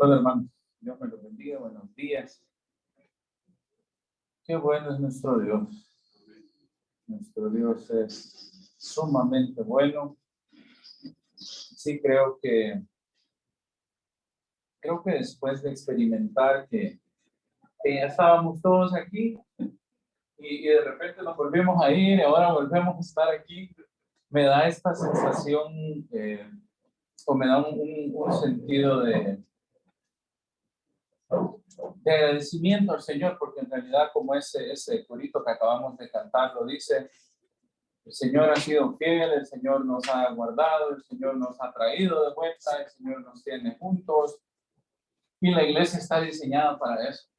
Hola hermanos, Dios me los bendiga, buenos días. Qué bueno es nuestro Dios. Nuestro Dios es sumamente bueno. Sí, creo que después de experimentar que ya estábamos todos aquí y de repente nos volvimos a ir y ahora volvemos a estar aquí, me da esta sensación o me da un sentido de agradecimiento al Señor, porque en realidad, como ese corito que acabamos de cantar lo dice, el Señor ha sido fiel, el Señor nos ha guardado, el Señor nos ha traído de vuelta, el Señor nos tiene juntos, y la iglesia está diseñada para eso,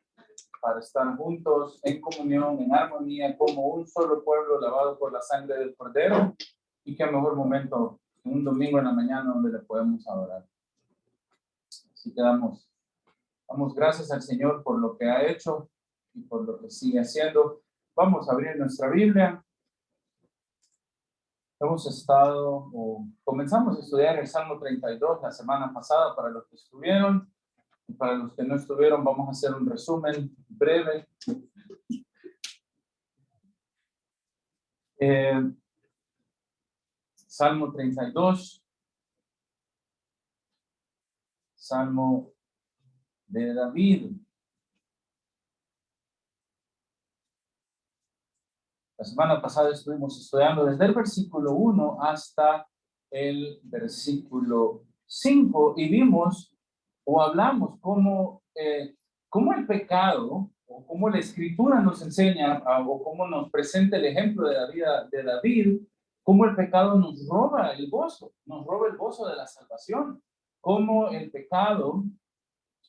para estar juntos en comunión, en armonía, como un solo pueblo lavado por la sangre del Cordero, y qué mejor momento, un domingo en la mañana donde le podemos adorar. Así que damos gracias al Señor por lo que ha hecho y por lo que sigue haciendo. Vamos a abrir nuestra Biblia. Comenzamos a estudiar el Salmo 32 la semana pasada para los que estuvieron. Y para los que no estuvieron, vamos a hacer un resumen breve. Salmo 32. Salmo de David. La semana pasada estuvimos estudiando desde el versículo 1 hasta el versículo 5 y vimos o hablamos cómo el pecado o cómo la escritura nos enseña o cómo nos presenta el ejemplo de la vida de David, cómo el pecado nos roba el gozo de la salvación, cómo el pecado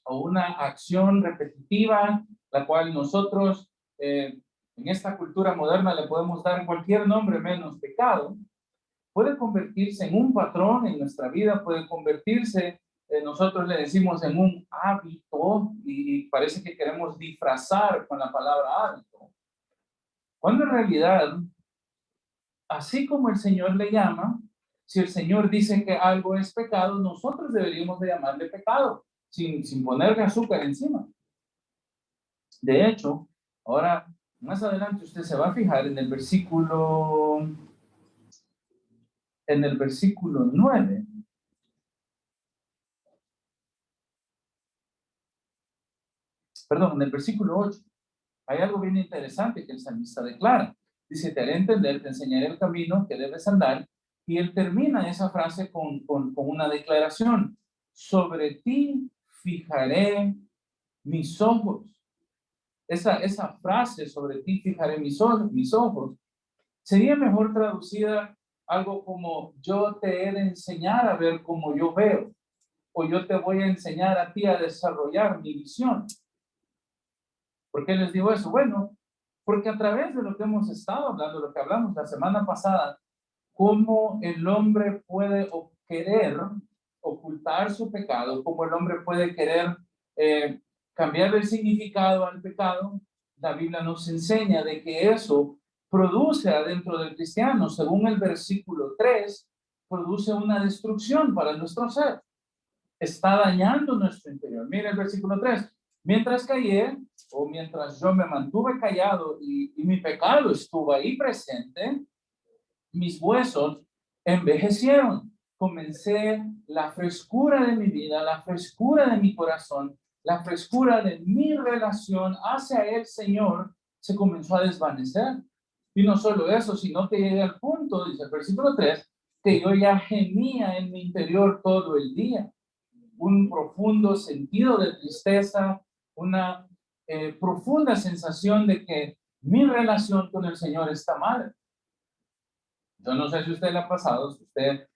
o una acción repetitiva, la cual nosotros en esta cultura moderna le podemos dar cualquier nombre menos pecado, puede convertirse en un patrón en nuestra vida, puede convertirse, nosotros le decimos en un hábito y parece que queremos disfrazar con la palabra hábito, cuando en realidad, así como el Señor le llama, si el Señor dice que algo es pecado, nosotros deberíamos de llamarle pecado, sin ponerle azúcar encima. De hecho, ahora, más adelante usted se va a fijar en el versículo 9. Perdón, en el versículo 8. Hay algo bien interesante que el salmista declara. Dice, te haré entender, te enseñaré el camino que debes andar. Y él termina esa frase con una declaración. Sobre ti fijaré mis ojos. Esa frase, sobre ti fijaré mis ojos, sería mejor traducida algo como yo te he de enseñar a ver como yo veo, o yo te voy a enseñar a ti a desarrollar mi visión. ¿Por qué les digo eso? Bueno, porque a través de lo que hemos estado hablando, lo que hablamos la semana pasada, cómo el hombre puede querer ocultar su pecado, cómo el hombre puede querer cambiar el significado al pecado, la Biblia nos enseña de que eso produce adentro del cristiano, según el versículo 3, produce una destrucción para nuestro ser. Está dañando nuestro interior. Mira el versículo 3. Mientras callé, o mientras yo me mantuve callado y mi pecado estuvo ahí presente, mis huesos envejecieron. Comencé la frescura de mi vida, la frescura de mi corazón, la frescura de mi relación hacia el Señor se comenzó a desvanecer. Y no solo eso, sino que llegué al punto, dice el versículo 3, que yo ya gemía en mi interior todo el día. Un profundo sentido de tristeza, una profunda sensación de que mi relación con el Señor está mal. Yo no sé si a usted le ha pasado, si usted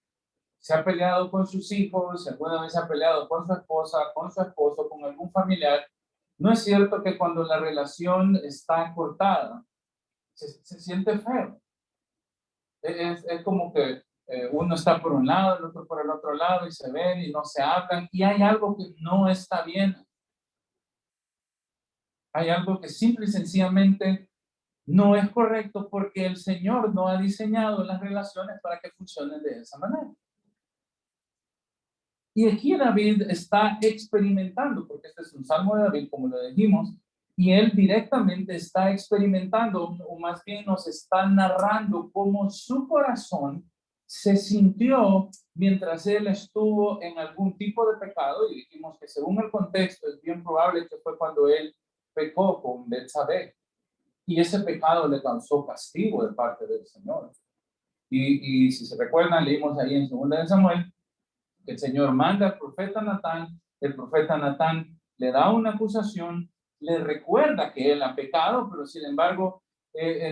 se ha peleado con sus hijos, si alguna vez se ha peleado con su esposa, con su esposo, con algún familiar. No es cierto que cuando la relación está cortada, se siente feo. Es como que uno está por un lado, el otro por el otro lado, y se ven y no se hablan, y hay algo que no está bien. Hay algo que simple y sencillamente no es correcto porque el Señor no ha diseñado las relaciones para que funcionen de esa manera. Y aquí David está experimentando, porque este es un salmo de David, como lo dijimos, y él directamente está experimentando, o más bien nos está narrando cómo su corazón se sintió mientras él estuvo en algún tipo de pecado, y dijimos que según el contexto es bien probable que fue cuando él pecó con Betsabé, y ese pecado le causó castigo de parte del Señor. Y si se recuerdan, leímos ahí en 2 de Samuel, que el Señor manda al profeta Natán, el profeta Natán le da una acusación, le recuerda que él ha pecado, pero sin embargo,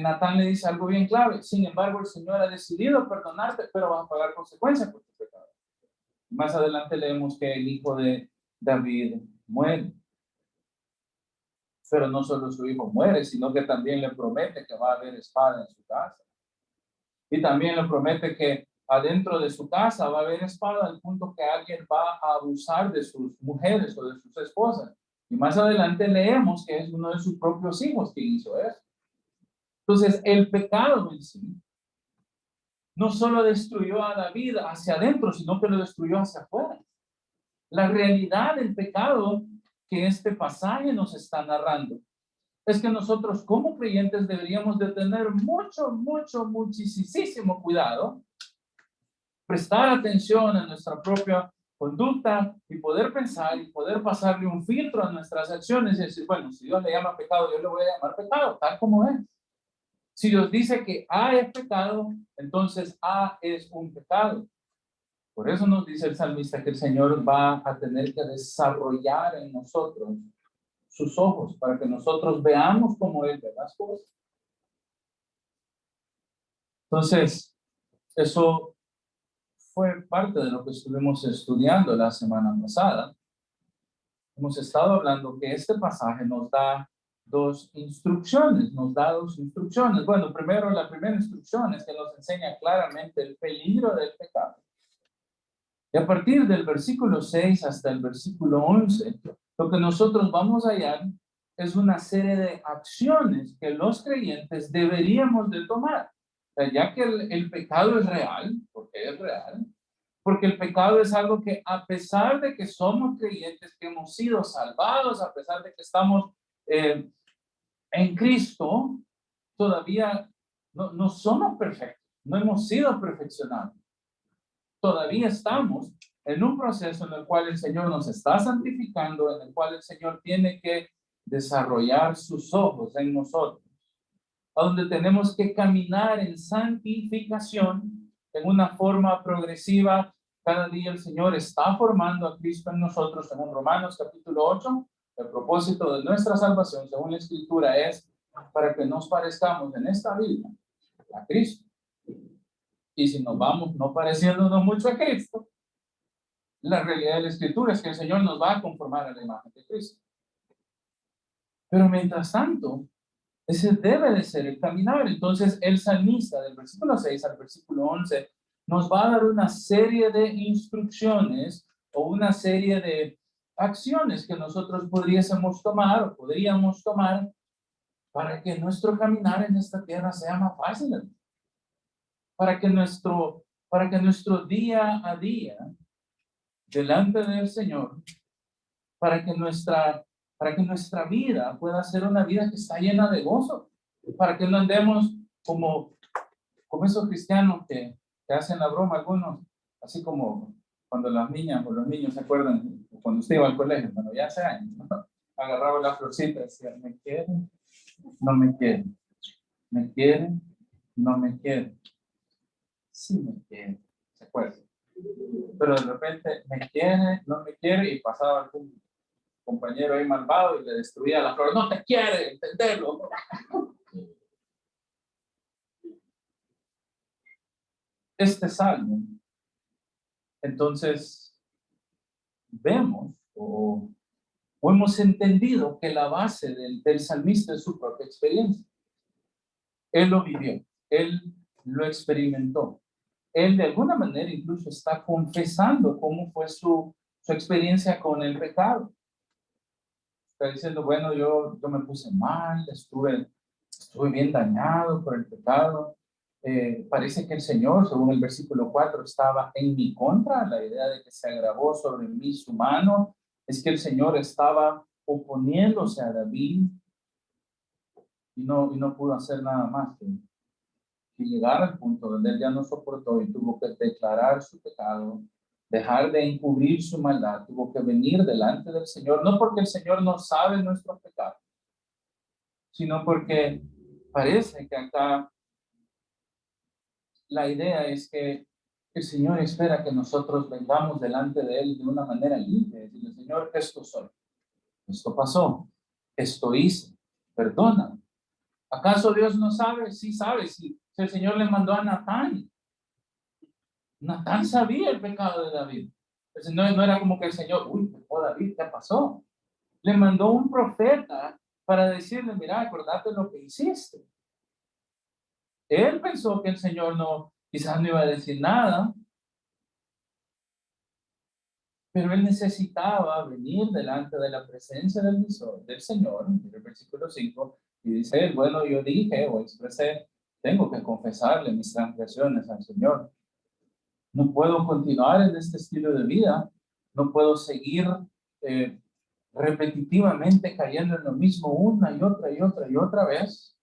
Natán le dice algo bien clave: sin embargo, el Señor ha decidido perdonarte, pero vas a pagar consecuencias por tu pecado. Más adelante leemos que el hijo de David muere, pero no solo su hijo muere, sino que también le promete que va a haber espada en su casa. Y también le promete que adentro de su casa va a haber espada al punto que alguien va a abusar de sus mujeres o de sus esposas. Y más adelante leemos que es uno de sus propios hijos quien hizo eso. Entonces, el pecado en sí no solo destruyó a David hacia adentro, sino que lo destruyó hacia afuera. La realidad del pecado que este pasaje nos está narrando es que nosotros como creyentes deberíamos de tener muchísimo cuidado, prestar atención a nuestra propia conducta y poder pensar y poder pasarle un filtro a nuestras acciones y decir, bueno, si Dios le llama pecado, yo le voy a llamar pecado, tal como es. Si Dios dice que A es pecado, entonces A es un pecado. Por eso nos dice el salmista que el Señor va a tener que desarrollar en nosotros sus ojos para que nosotros veamos como Él ve las cosas. Entonces, eso fue parte de lo que estuvimos estudiando la semana pasada. Hemos estado hablando que este pasaje nos da dos instrucciones, Bueno, primero, la primera instrucción es que nos enseña claramente el peligro del pecado. Y a partir del versículo 6 hasta el versículo 11, lo que nosotros vamos a hallar es una serie de acciones que los creyentes deberíamos de tomar. O sea, ya que el pecado es real, porque es real, porque el pecado es algo que, a pesar de que somos creyentes, que hemos sido salvados, a pesar de que estamos en Cristo, todavía no somos perfectos, no hemos sido perfeccionados. Todavía estamos en un proceso en el cual el Señor nos está santificando, en el cual el Señor tiene que desarrollar sus ojos en nosotros, a donde tenemos que caminar en santificación en una forma progresiva. Cada día el Señor está formando a Cristo en nosotros. En Romanos capítulo 8, el propósito de nuestra salvación, según la Escritura, es para que nos parezcamos en esta vida a Cristo. Y si nos vamos no pareciéndonos mucho a Cristo, la realidad de la Escritura es que el Señor nos va a conformar a la imagen de Cristo. Pero mientras tanto, ese debe de ser el caminar. Entonces, el salmista del versículo 6 al versículo 11 nos va a dar una serie de instrucciones o una serie de acciones que nosotros podríamos tomar para que nuestro caminar en esta tierra sea más fácil, para que nuestro día a día delante del Señor, para que nuestra vida pueda ser una vida que está llena de gozo, para que no andemos como esos cristianos que hacen la broma algunos, así como cuando las niñas o los niños se acuerdan, cuando usted iba al colegio, bueno, ya hace años, ¿no? Agarraba la florcita y decía, ¿me quieren? No me quieren. ¿Me quieren? No me quieren. Sí me quieren, ¿se acuerdan? Pero de repente, ¿me quiere? No me quiere, y pasaba algún compañero ahí malvado y le destruía la flor. No te quiere, entenderlo. Este salmo, entonces, vemos o hemos entendido que la base del salmista es su propia experiencia. Él lo vivió, él lo experimentó. Él de alguna manera incluso está confesando cómo fue su experiencia con el pecado. Está diciendo, bueno, yo me puse mal, estuve bien dañado por el pecado. parece que el Señor, según el versículo 4, estaba en mi contra. La idea de que se agravó sobre mí su mano es que el Señor estaba oponiéndose a David y no pudo hacer nada más que llegar al punto donde él ya no soportó y tuvo que declarar su pecado, dejar de encubrir su maldad, tuvo que venir delante del Señor, no porque el Señor no sabe nuestros pecados, sino porque parece que acá la idea es que el Señor espera que nosotros vengamos delante de Él de una manera limpia, decirle, Señor, esto soy, esto pasó, esto hice, perdona. ¿Acaso Dios no sabe? Sí sabe, si el Señor le mandó a Natán. Natán sabía el pecado de David. Entonces, no era como que el Señor, uy, pecó David, ¿qué pasó? Le mandó un profeta para decirle, mira, acordate lo que hiciste. Él pensó que el Señor quizás no iba a decir nada, pero él necesitaba venir delante de la presencia del Señor, en el versículo 5, y dice, bueno, yo dije o expresé, tengo que confesarle mis transgresiones al Señor. No puedo continuar en este estilo de vida, no puedo seguir repetitivamente cayendo en lo mismo una y otra y otra y otra vez.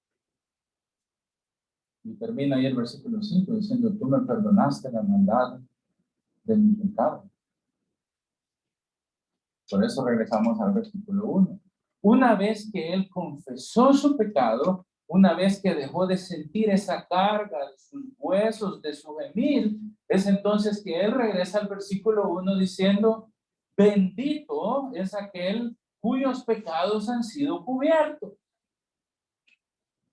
Y termina ahí el versículo 5 diciendo, tú me perdonaste la maldad de mi pecado. Por eso regresamos al versículo 1. Una vez que él confesó su pecado, una vez que dejó de sentir esa carga de sus huesos, de su gemir, es entonces que él regresa al versículo 1 diciendo, bendito es aquel cuyos pecados han sido cubiertos.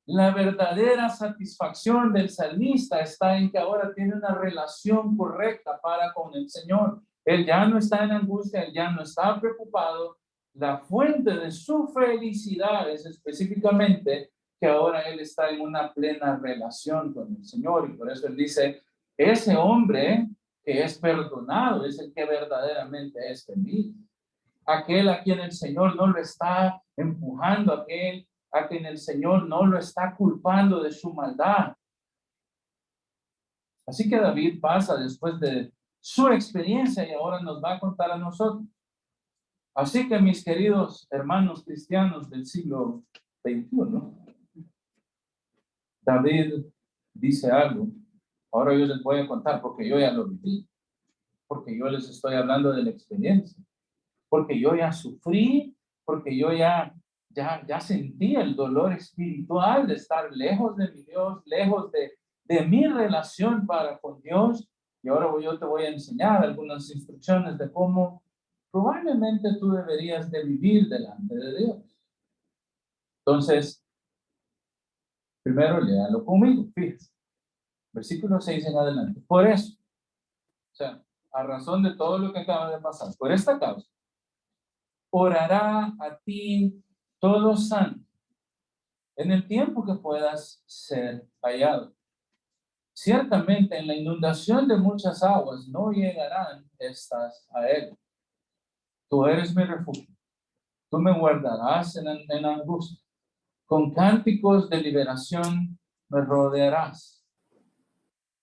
La verdadera satisfacción del salmista está en que ahora tiene una relación correcta para con el Señor. Él ya no está en angustia, él ya no está preocupado. La fuente de su felicidad es específicamente que ahora él está en una plena relación con el Señor. Y por eso él dice, ese hombre que es perdonado es el que verdaderamente es feliz. Aquel a quien el Señor no lo está empujando, aquel a quien el Señor no lo está culpando de su maldad. Así que David pasa después de su experiencia y ahora nos va a contar a nosotros. Así que mis queridos hermanos cristianos del siglo XXI, David dice algo. Ahora yo les voy a contar porque yo ya lo viví, porque yo les estoy hablando de la experiencia, porque yo ya sufrí, porque yo ya sentí el dolor espiritual de estar lejos de mi Dios, lejos de mi relación para con Dios. Y ahora yo te voy a enseñar algunas instrucciones de cómo probablemente tú deberías de vivir delante de Dios. Entonces, primero léalo conmigo, fíjese. Versículo 6 en adelante. Por eso, o sea, a razón de todo lo que acaba de pasar, por esta causa, orará a ti todo santo en el tiempo que puedas ser hallado. Ciertamente en la inundación de muchas aguas no llegarán estas a él. Tú eres mi refugio. Tú me guardarás en angustia. Con cánticos de liberación me rodearás.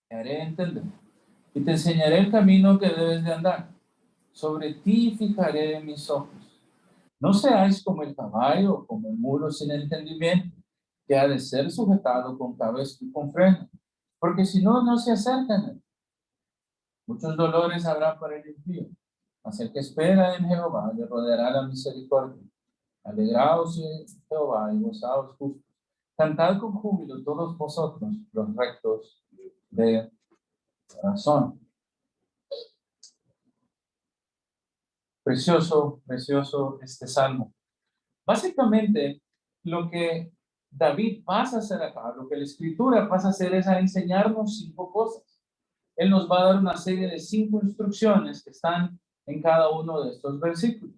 Te haré entender y te enseñaré el camino que debes de andar. Sobre ti fijaré mis ojos. No seáis como el caballo o como el mulo sin entendimiento, que ha de ser sujetado con cabeza y con freno, porque si no, no se acercan a él. Muchos dolores habrá para el impío, mas el que espera en Jehová le rodeará la misericordia. Alegraos en Jehová y gozaos justos. Cantad con júbilo todos vosotros, los rectos de corazón. Precioso, precioso este salmo. Básicamente, lo que David pasa a hacer acá, lo que la escritura pasa a hacer es a enseñarnos 5 cosas. Él nos va a dar una serie de 5 instrucciones que están en cada uno de estos versículos.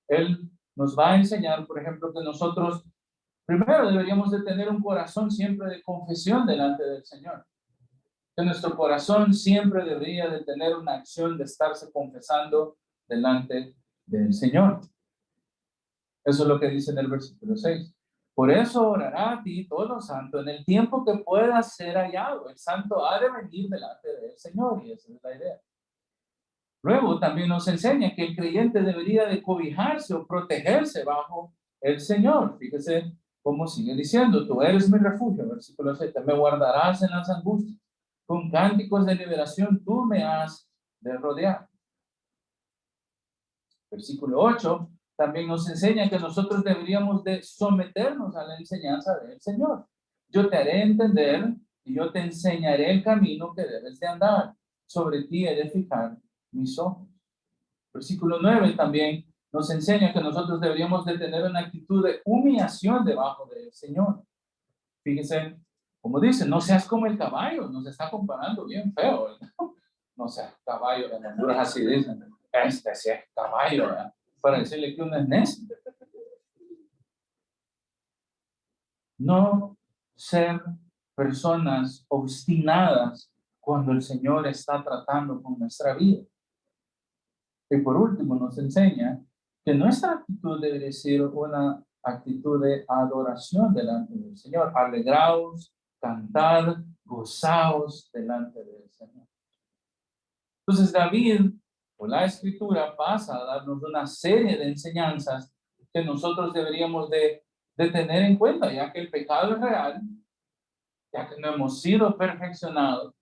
Él nos va a enseñar, por ejemplo, que nosotros primero deberíamos de tener un corazón siempre de confesión delante del Señor. Que nuestro corazón siempre debería de tener una acción de estarse confesando delante del Señor. Eso es lo que dice en el versículo 6. Por eso orará a ti todo santo en el tiempo que pueda ser hallado. El santo ha de venir delante del Señor, y esa es la idea. Luego también nos enseña que el creyente debería de cobijarse o protegerse bajo el Señor. Fíjese cómo sigue diciendo: tú eres mi refugio, versículo 7, me guardarás en las angustias, con cánticos de liberación tú me has de rodear. Versículo 8 también nos enseña que nosotros deberíamos de someternos a la enseñanza del Señor. Yo te haré entender y yo te enseñaré el camino que debes de andar. Sobre ti he de fijar mis ojos. Versículo 9 también nos enseña que nosotros deberíamos de tener una actitud de humillación debajo del Señor. Fíjense, como dice, no seas como el caballo, nos está comparando bien feo, ¿verdad? No seas caballo, en Honduras así dicen, este sí es caballo, ¿verdad? Para decirle que uno es necio. No ser personas obstinadas cuando el Señor está tratando con nuestra vida. Y por último nos enseña que nuestra actitud debe ser una actitud de adoración delante del Señor. Alegraos, cantar, gozaos delante del Señor. Entonces David, por la escritura, pasa a darnos una serie de enseñanzas que nosotros deberíamos de tener en cuenta, ya que el pecado es real, ya que no hemos sido perfeccionados,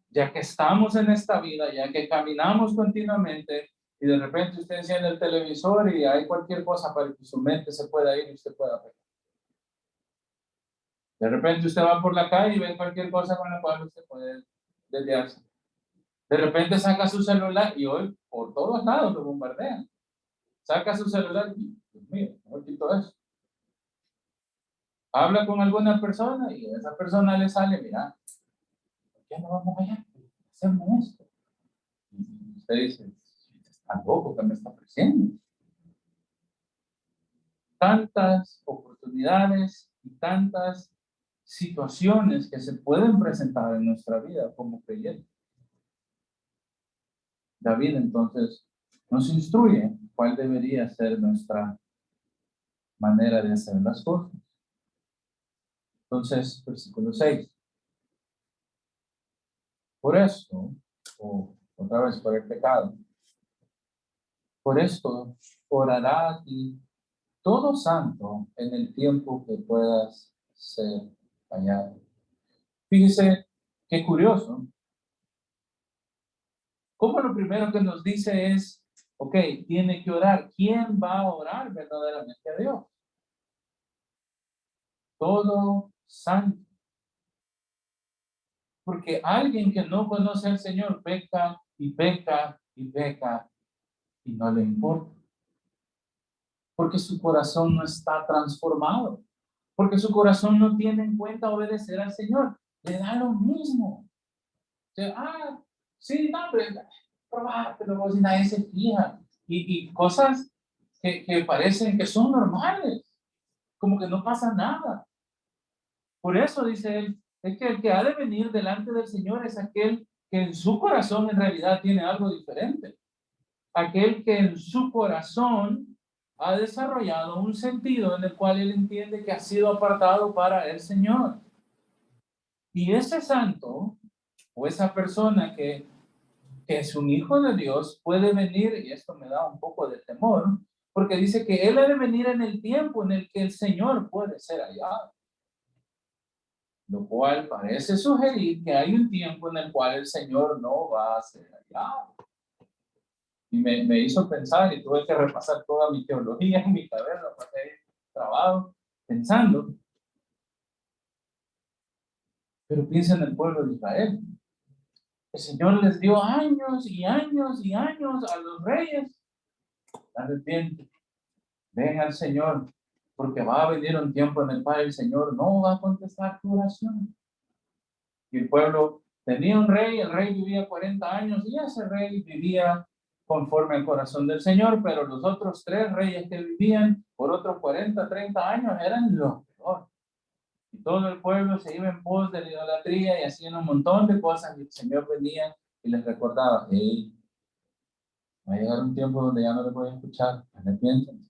ya que estamos en esta vida, ya que caminamos continuamente, y de repente usted enciende el televisor y hay cualquier cosa para que su mente se pueda ir y usted pueda pecar. De repente usted va por la calle y ve cualquier cosa con la cual usted puede desviarse. De repente saca su celular y hoy por todos lados lo bombardean. Saca su celular y, Dios mío, no quito eso. Habla con alguna persona y a esa persona le sale, mira, ¿por qué no vamos allá? Hacemos esto. Y usted dice, está loco, que me está ofreciendo. Tantas oportunidades y tantas situaciones que se pueden presentar en nuestra vida como creyentes. David entonces nos instruye cuál debería ser nuestra manera de hacer las cosas. Entonces, versículo 6. Por esto, o otra vez por el pecado, por esto orará a ti todo santo en el tiempo que puedas ser hallado. Fíjese qué curioso. Como lo primero que nos dice es, ok, tiene que orar. ¿Quién va a orar verdaderamente a Dios? Todo santo. Porque alguien que no conoce al Señor peca y peca y peca y no le importa. Porque su corazón no está transformado. Porque su corazón no tiene en cuenta obedecer al Señor. Le da lo mismo. O sea, sí, no, pero probártelo, si nadie se fija. Y cosas que parecen que son normales. Como que no pasa nada. Por eso dice él, es que el que ha de venir delante del Señor es aquel que en su corazón en realidad tiene algo diferente. Aquel que en su corazón ha desarrollado un sentido en el cual él entiende que ha sido apartado para el Señor. Y ese santo o esa persona que es un hijo de Dios puede venir, y esto me da un poco de temor, porque dice que él ha de venir en el tiempo en el que el Señor puede ser hallado. Lo cual parece sugerir que hay un tiempo en el cual el Señor no va a ser hallado. Y me hizo pensar, y tuve que repasar toda mi teología en mi cabeza, pasé trabajo pensando. Pero piensa en el pueblo de Israel. El Señor les dio años y años y años a los reyes. Arrepiente, ven al Señor, porque va a venir un tiempo en el cual el Señor no va a contestar tu oración. Y el pueblo tenía un rey, el rey vivía 40 años y ese rey vivía conforme al corazón del Señor, pero los otros 3 reyes que vivían por otros 40, 30 años eran los peores. Y todo el pueblo se iba en pos de la idolatría y hacían un montón de cosas y el Señor venía y les recordaba, hey, va a llegar un tiempo donde ya no les voy a escuchar, arrepiéntanse,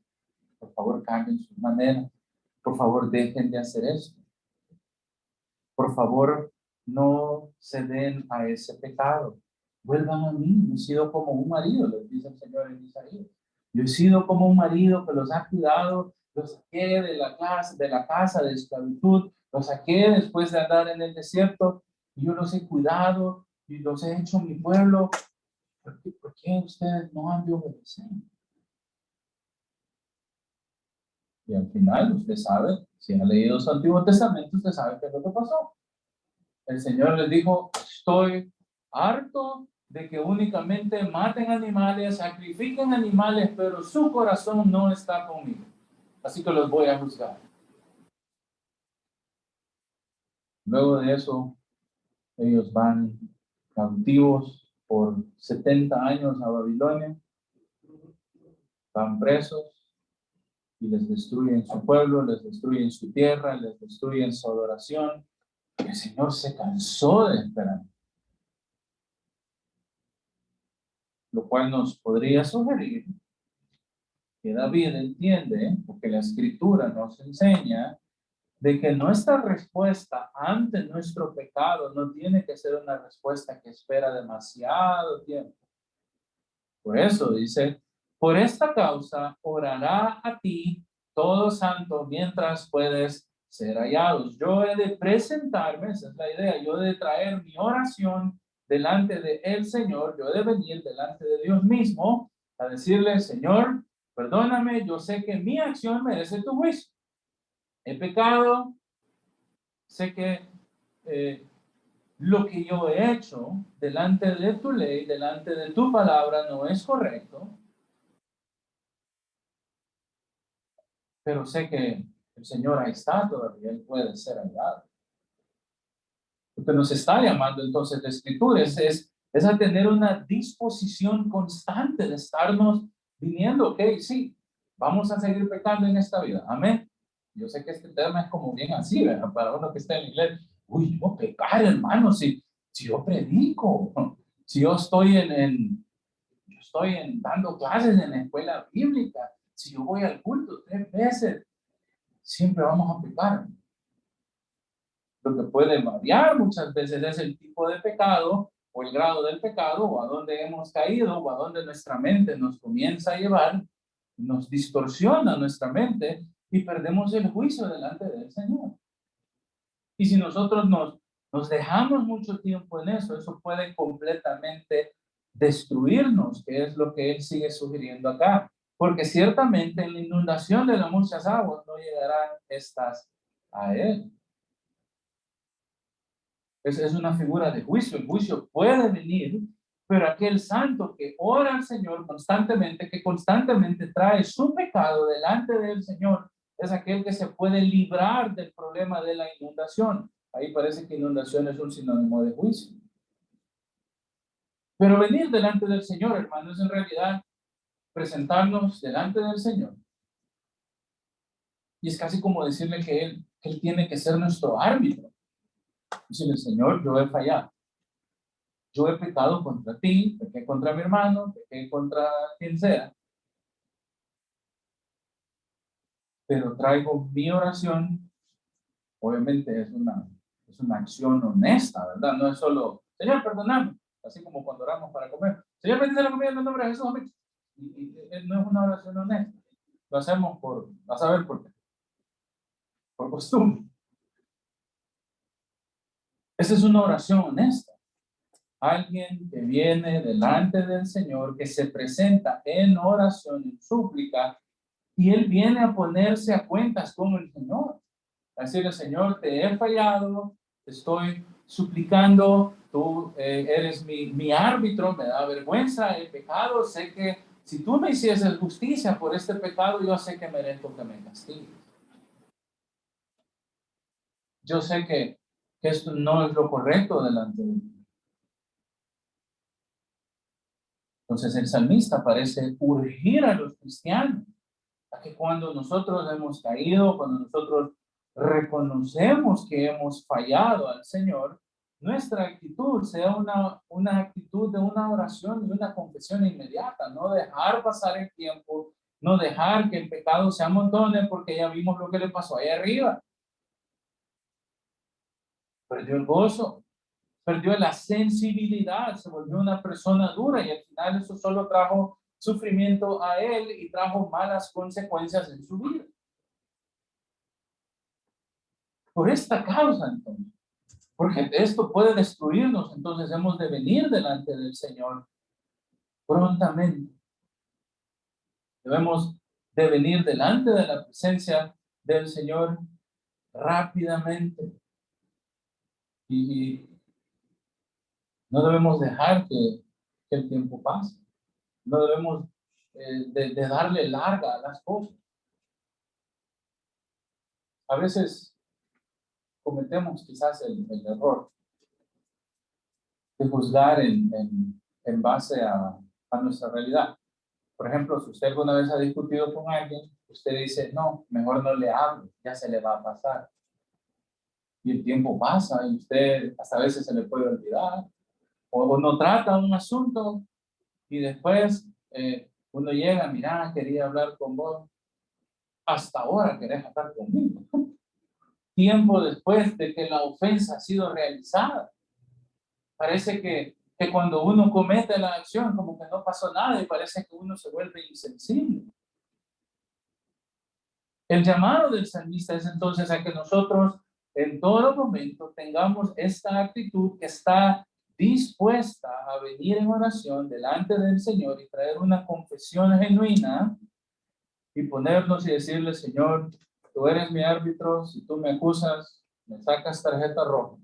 por favor cambien sus maneras. Por favor, dejen de hacer esto. Por favor, no se den a ese pecado. Vuelvan a mí. Yo he sido como un marido, les dice el Señor en Isaías. Yo he sido como un marido que los ha cuidado, los saqué de la casa de esclavitud, los saqué después de andar en el desierto, y yo los he cuidado y los he hecho mi pueblo. ¿Por qué ustedes no han de obedecer? Y al final, usted sabe, si ha leído su Antiguo Testamento, usted sabe qué es lo que pasó. El Señor les dijo, estoy harto de que únicamente maten animales, sacrifiquen animales, pero su corazón no está conmigo. Así que los voy a juzgar. Luego de eso, ellos van cautivos por 70 años a Babilonia, van presos y les destruyen su pueblo, les destruyen su tierra, les destruyen su adoración. Y el Señor se cansó de esperar. Lo cual nos podría sugerir que David entiende, porque la Escritura nos enseña, de que nuestra respuesta ante nuestro pecado no tiene que ser una respuesta que espera demasiado tiempo. Por eso dice, por esta causa orará a ti todo santo mientras puedes ser hallados. Yo he de presentarme, esa es la idea, yo he de traer mi oración delante de el Señor, yo he de venir delante de Dios mismo a decirle, Señor, perdóname, yo sé que mi acción merece tu juicio. He pecado, sé que lo que yo he hecho delante de tu ley, delante de tu palabra, no es correcto, pero sé que el Señor ahí está todavía, Él puede ser ayudado. Lo que nos está llamando entonces la Escritura es a tener una disposición constante de estarnos viniendo, ok, sí, vamos a seguir pecando en esta vida, amén. Yo sé que este tema es como bien así, ¿verdad? Para uno que está en inglés, uy, yo pecar, hermano, si yo predico, si yo estoy yo estoy dando clases en la escuela bíblica, si yo voy al culto 3 veces, siempre vamos a pecar. Lo que puede variar muchas veces es el tipo de pecado o el grado del pecado o a dónde hemos caído o a dónde nuestra mente nos comienza a llevar, nos distorsiona nuestra mente y perdemos el juicio delante del Señor. Y si nosotros nos dejamos mucho tiempo en eso, eso puede completamente destruirnos, que es lo que él sigue sugiriendo acá. Porque ciertamente en la inundación de las muchas aguas no llegarán estas a él. Es una figura de juicio. El juicio puede venir, pero aquel santo que ora al Señor constantemente, que constantemente trae su pecado delante del Señor, es aquel que se puede librar del problema de la inundación. Ahí parece que inundación es un sinónimo de juicio. Pero venir delante del Señor, hermanos, en realidad presentarnos delante del Señor. Y es casi como decirle que Él tiene que ser nuestro árbitro. Decirle, Señor, yo he fallado. Yo he pecado contra ti, pequé contra mi hermano, pequé contra quien sea, pero traigo mi oración. Obviamente es una acción honesta, ¿verdad? No es solo, Señor, perdóname, así como cuando oramos para comer. Señor, bendice la comida en el nombre de Jesús, amén. Y no es una oración honesta. Lo hacemos a saber por qué, por costumbre. Esa es una oración honesta. Alguien que viene delante del Señor, que se presenta en oración, en súplica, y él viene a ponerse a cuentas con el Señor. A decirle, Señor, te he fallado, te estoy suplicando, tú eres mi árbitro, me da vergüenza el pecado, sé que si tú me hicieses justicia por este pecado, yo sé que merezco que me castigues. Yo sé que esto no es lo correcto delante de mí. Entonces el salmista parece urgir a los cristianos a que cuando nosotros hemos caído, cuando nosotros reconocemos que hemos fallado al Señor, nuestra actitud sea una actitud de una oración y una confesión inmediata, no dejar pasar el tiempo No dejar que el pecado se amontone, porque ya vimos lo que le pasó ahí arriba. Perdió el gozo, perdió la sensibilidad, se volvió una persona dura y al final eso solo trajo sufrimiento a él y trajo malas consecuencias en su vida. Por esta causa, entonces, porque esto puede destruirnos, entonces hemos de venir delante del Señor prontamente. Debemos de venir delante de la presencia del Señor rápidamente. Y no debemos dejar que el tiempo pase. No debemos de darle larga a las cosas. A veces cometemos quizás el error de juzgar en base a nuestra realidad. Por ejemplo, si usted alguna vez ha discutido con alguien, usted dice, no, mejor no le hablo, ya se le va a pasar. Y el tiempo pasa y usted hasta a veces se le puede olvidar. O no trata un asunto y después uno llega, mira, quería hablar con vos. Hasta ahora querés hablar conmigo. Tiempo después de que la ofensa ha sido realizada. Parece que cuando uno comete la acción, como que no pasó nada y parece que uno se vuelve insensible. El llamado del salmista es entonces a que nosotros en todo momento tengamos esta actitud que está dispuesta a venir en oración delante del Señor y traer una confesión genuina y ponernos y decirle, Señor, tú eres mi árbitro, si tú me acusas, me sacas tarjeta roja.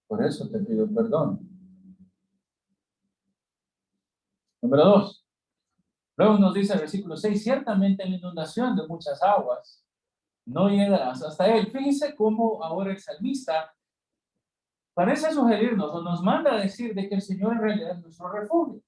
Por eso te pido perdón. Número 2. Luego nos dice el versículo 6, ciertamente en la inundación de muchas aguas no llegarás hasta él. Fíjense cómo ahora el salmista parece sugerirnos o nos manda a decir de que el Señor en realidad es nuestro refugio.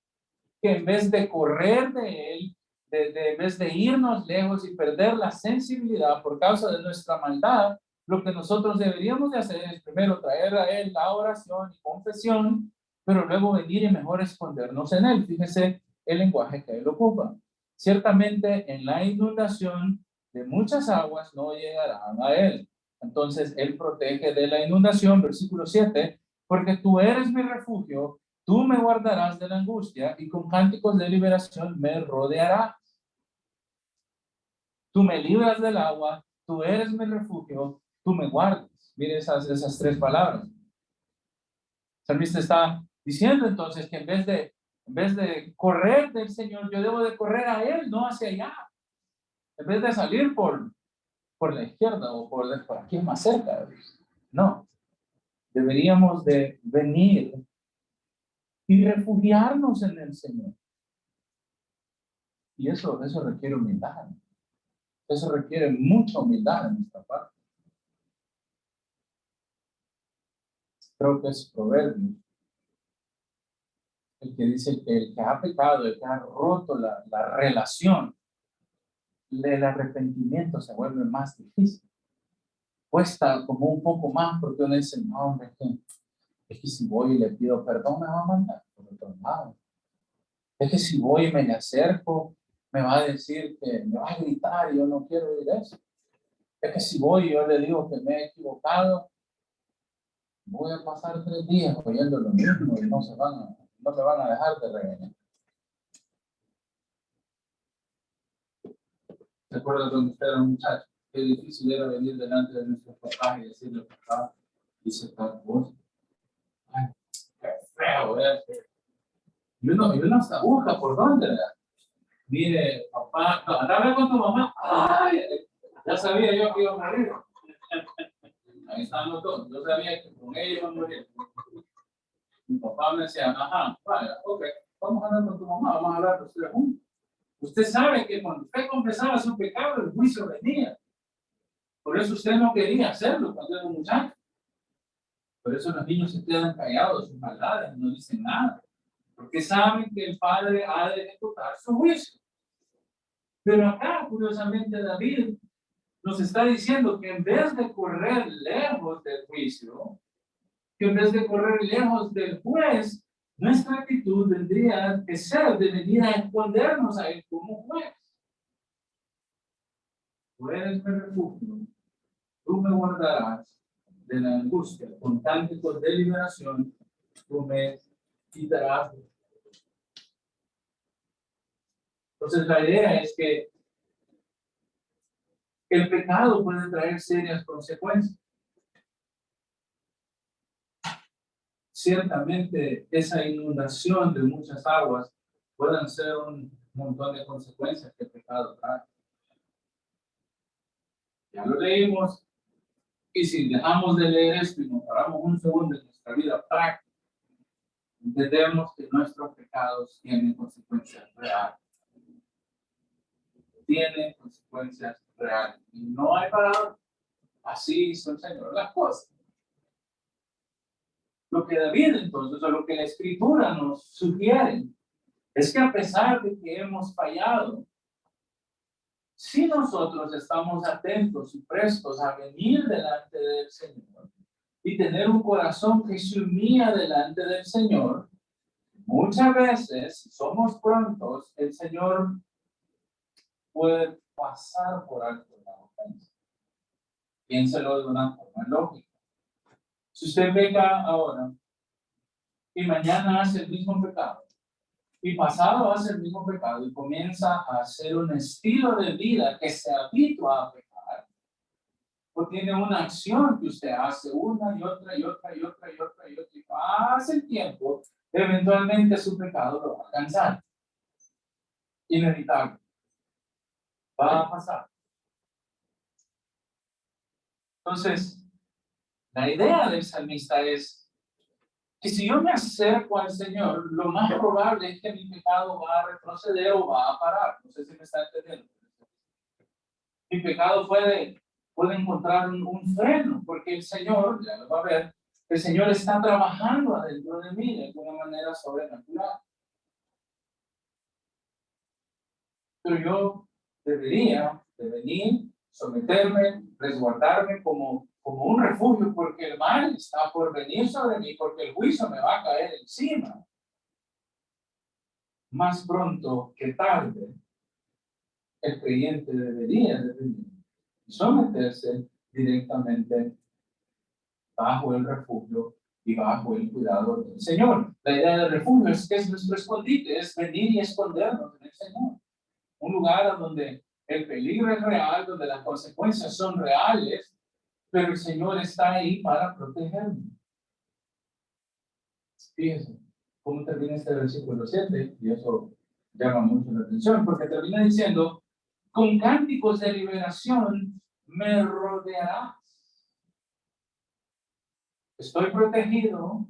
Que en vez de correr de él, en vez de irnos lejos y perder la sensibilidad por causa de nuestra maldad, lo que nosotros deberíamos de hacer es primero traer a él la oración y confesión, pero luego venir y mejor escondernos en él. Fíjese el lenguaje que él ocupa. Ciertamente en la inundación de muchas aguas no llegarán a él. Entonces él protege de la inundación, versículo 7, porque tú eres mi refugio, tú me guardarás de la angustia y con cánticos de liberación me rodearás. Tú me libras del agua, tú eres mi refugio, tú me guardas. Mire esas tres palabras. El salmista está diciendo entonces que en vez de correr del Señor, yo debo de correr a Él, no hacia allá. En vez de salir por la izquierda o por aquí más cerca. No, deberíamos de venir y refugiarnos en el Señor. Y eso requiere humildad. Eso requiere mucha humildad en nuestra parte. Creo que es Proverbios el que dice que el que ha pecado, el que ha roto la relación, el arrepentimiento se vuelve más difícil. Cuesta como un poco más porque uno dice, no, hombre, es que si voy y le pido perdón me va a mandar por otro lado. Es que si voy y me le acerco, me va a decir que me va a gritar y yo no quiero oír eso. Es que si voy y yo le digo que me he equivocado, voy a pasar 3 días oyendo lo mismo y no me van a dejar de regañar. ¿Se acuerdan cuando usted era un muchacho? Qué difícil era venir delante de nuestros papás y decirle, papá, hice tal cosa. Ay, qué feo, ¿verdad? Y uno hasta busca por dónde, ¿verdad? Mire, papá, andaba con tu mamá. Ay, ya sabía yo que iba a morir. Ahí están los dos. Yo sabía que con ellos iba a morir. Mi papá me decía, ajá, vaya, ok, vamos a hablar con tu mamá, vamos a hablar de ustedes juntos. Usted sabe que cuando usted confesaba su pecado, el juicio venía. Por eso usted no quería hacerlo cuando era un muchacho. Por eso los niños se quedan callados, sus maldades, no dicen nada. Porque saben que el Padre ha de ejecutar su juicio. Pero acá, curiosamente, David nos está diciendo que en vez de correr lejos del juicio, que en vez de correr lejos del juez, nuestra actitud tendría que ser de venir a escondernos a Él como juez. Tú eres mi refugio, tú me guardarás de la angustia, con cánticos de liberación, tú me quitarás. Entonces la idea es que el pecado puede traer serias consecuencias. Ciertamente esa inundación de muchas aguas pueden ser un montón de consecuencias que el pecado trae. Ya lo leímos, y si dejamos de leer esto y nos paramos un segundo en nuestra vida práctica, entendemos que nuestros pecados tienen consecuencias reales. Tienen consecuencias reales. Y no hay palabra. Así hizo el Señor las cosas. Lo que David entonces, o lo que la Escritura nos sugiere, es que a pesar de que hemos fallado, si nosotros estamos atentos y prestos a venir delante del Señor y tener un corazón que se humilla delante del Señor, muchas veces somos prontos, el Señor puede pasar por alto la ofensa. Piénselo de una forma lógica. Si usted peca ahora y mañana hace el mismo pecado y pasado hace el mismo pecado y comienza a hacer un estilo de vida que se habitúa a pecar, o tiene una acción que usted hace una y otra y otra y otra y otra y otra y pasa el tiempo, eventualmente su pecado lo va a alcanzar. Inevitable. Va a pasar. Entonces, la idea del salmista es que si yo me acerco al Señor, lo más probable es que mi pecado va a retroceder o va a parar. No sé si me está entendiendo. Mi pecado puede encontrar un freno, porque el Señor, ya lo va a ver, el Señor está trabajando adentro de mí de alguna manera sobrenatural. Pero yo debería de venir, someterme, resguardarme como un refugio, porque el mal está por venir sobre mí, porque el juicio me va a caer encima. Más pronto que tarde, el creyente debería de venir y someterse directamente bajo el refugio y bajo el cuidado del Señor. La idea del refugio es que es nuestro escondite, es venir y escondernos en el Señor. Un lugar donde el peligro es real, donde las consecuencias son reales, pero el Señor está ahí para protegerme. Fíjense cómo termina este versículo 7, y eso llama mucho la atención, porque termina diciendo, con cánticos de liberación me rodearás. Estoy protegido,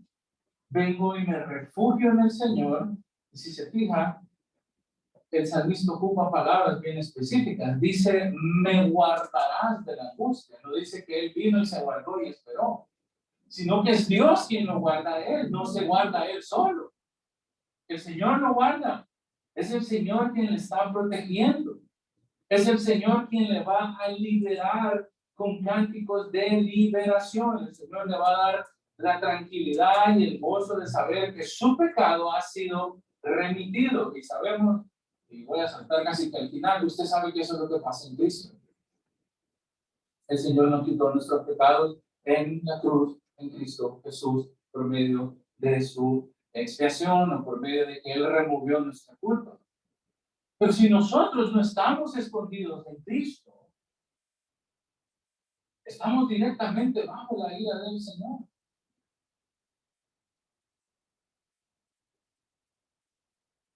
vengo y me refugio en el Señor, y si se fija, el salmista ocupa palabras bien específicas. Dice, me guardarás de la angustia. No dice que él vino y se guardó y esperó, sino que es Dios quien lo guarda a él. No se guarda a él solo. El Señor lo guarda. Es el Señor quien le está protegiendo. Es el Señor quien le va a liberar con cánticos de liberación. El Señor le va a dar la tranquilidad y el gozo de saber que su pecado ha sido remitido. Y sabemos, y voy a saltar casi que al final, usted sabe que eso es lo que pasa en Cristo. El Señor nos quitó nuestros pecados en la cruz, en Cristo Jesús, por medio de su expiación o por medio de que Él removió nuestra culpa. Pero si nosotros no estamos escondidos en Cristo, estamos directamente bajo la ira del Señor.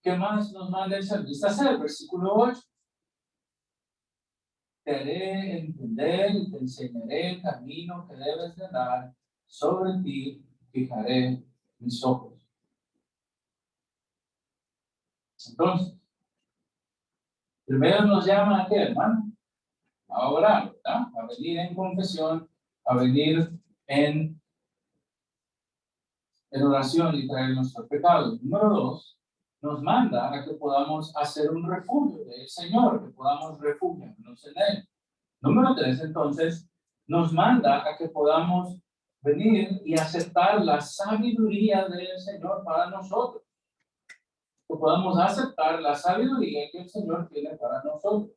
¿Qué más nos manda el salmista hacer? Versículo 8. Te haré entender y te enseñaré el camino que debes de dar. Sobre ti fijaré mis ojos. Entonces, primero nos llama a qué, hermano? A orar, ¿verdad? A venir en confesión, a venir en oración y traer nuestros pecados. Número 2, nos manda a que podamos hacer un refugio del Señor, que podamos refugiarnos en Él. Número 3, entonces, nos manda a que podamos venir y aceptar la sabiduría del Señor para nosotros. Que podamos aceptar la sabiduría que el Señor tiene para nosotros.